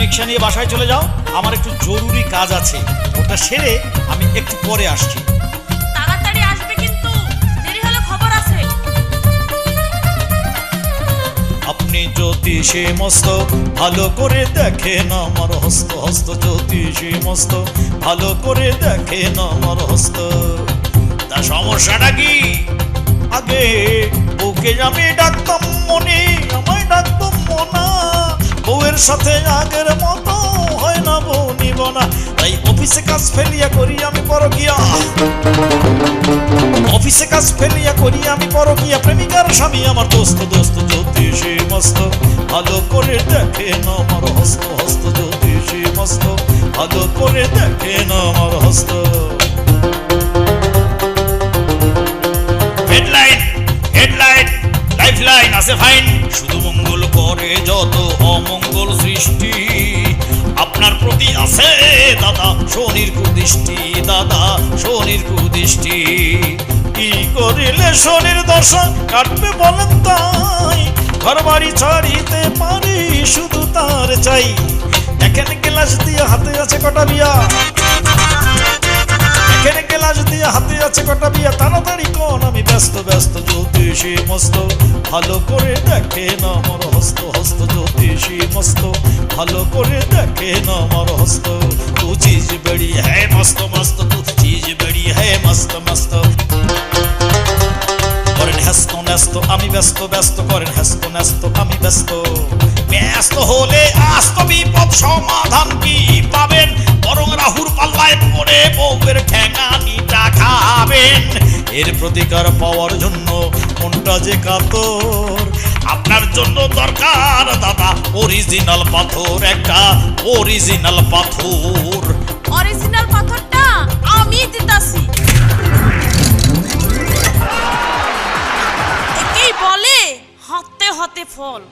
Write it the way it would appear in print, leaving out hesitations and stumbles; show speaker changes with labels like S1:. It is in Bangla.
S1: রিক্সা নিয়ে বাসায় চলে যাও, আমার একটু জরুরি কাজ আছে, ওটা সেরে আমি একটু পরে আসছি।
S2: তাড়াতাড়ি আসবে কিন্তু, দেরি হলে খবর আছে।
S1: আপনি জ্যোতিষী মস্ত, ভালো করে দেখেন আমার হস্ত, হস্ত জ্যোতিষী মস্ত, ভালো করে দেখেন আমার হস্ত। তা সমস্যাটা কি? আগে বউকে আমি ডাকতাম মনি, আমায় ডাকতাম মোনা, বউয়ের সাথে আগের মতো হয় না, বউ নিব না, তাই অফিসে কাজ ফেলিয়া করি আমি পরকিয়া, অফিসে কাজ ফেলিয়া করি আমি পরকিয়া, প্রেমিকার স্বামী আমার দোস্ত, দোস্ত জ্যোতিষী মস্ত, ভালো করে দেখেন আমার হস্ত, হস্ত জ্যোতিষী মস্ত, ভালো করে দেখেন আমার হস্ত। হেডলাইন, হেডলাইন, লাইফলাইন আছে ফাইন, শুধু মঙ্গল করে যত অমঙ্গল সৃষ্টি, আপনার প্রতি আছে দাদা শনির কুদৃষ্টি, দাদা শনির কুদৃষ্টি। কি করিলে শনির দশা কাটবে বলেন তাই, ঘর বাড়ি ছাড়িতে পারি শুধু তার চাই, এখানে গ্লাস দিয়ে হাতে আছে কটা বিয়া, এখানে গ্লাস দিয়ে হাতে আছে কটা বিয়া, তাড়াতাড়ি কোন আমি ব্যস্ত, ব্যস্ত জ্যোতিষী মস্ত, ভালো করে দেখেন আমার হস্ত, হস্ত জ্যোতিষী মস্ত, ভালো করে দেখেন আমার হস্ত। তু চিজ বড়ি হ্যায় মস্ত মস্ত, তু চিজ বড়ি হ্যায় মস্ত মস্ত। করেন হ্যাস্ত ন্যস্ত আমি ব্যস্ত, ব্যস্ত করেন হ্যাস্ত ন্যস্ত আমি ব্যস্ত, ব্যস্ত হলে আস্ত বিপদ সমাধান কি পাবেন, বরং রাহুর পাল্লায় পড়ে বউয়ের ঠ্যাঙানিটা খাবেন। এর প্রতিকার পাওয়ার জন্য মনটা যে কাতর, আপনার জন্য দরকার দাদা অরিজিনাল পাথর, একটা অরিজিনাল পাথর।
S2: অরিজিনাল পাথরটা আমি দিতাছি। একেই বলে হাতে হাতে ফল।